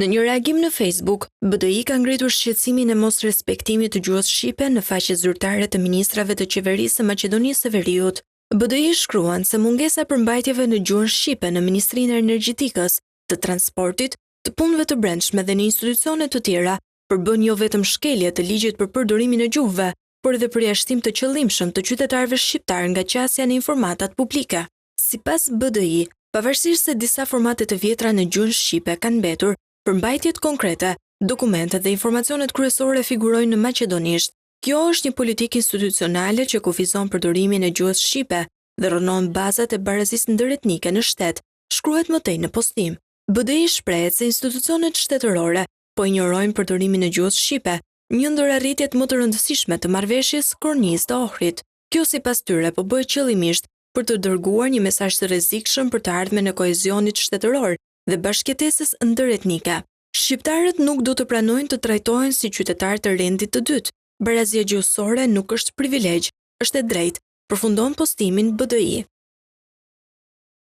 Në një reagim në Facebook, BDI ka ngritur shqetësimin e mos respektimit të gjuhës shqipe në faqe zyrtare të ministrave të qeverisë së Maqedonisë së Veriut. BDI shkruan se mungesa e përmbajtjeve në gjuhën shqipe në Ministrinë e Energjetikës, të Transportit, të Punëve të Brendshme dhe në institucione të tjera përbën jo vetëm shkelje të ligjit për përdorimin e gjuhëve, por edhe përjashtim të qëllimshëm të qytetarëve shqiptar nga qasja në informatat publike. Sipas BDI, pavarësisht se disa formate të vjetra në gjuhën shqipe kanë mbetur, përmbajtjet konkrete, dokumentet dhe informacionet kryesore figurojnë në maqedonisht. Kjo është një politikë institucionale që kufizon përdorimin e gjuhës shqipe dhe rënon bazat e barazisë ndëretnike në shtet, shkruhet më tej në postim. BDI shprehet se institucionet shtetërore po injorojnë përdorimin e gjuhës shqipe, një ndër arritjet më të rëndësishme të marrëveshjes Kornisë të Ohrit. Kjo sipas tyre po bëhet qëllimisht për të dërguar një mesazh të rrezikshëm për të ardhmen e kohezionit shtetëror dhe bashkëjetesës ndëretnike. Shqiptarët nuk do të pranojnë të trajtohen si qytetar të rendit të dytë. Barazia gjuhësore nuk është privilegj, është e drejtë, përfundon postimin BDI.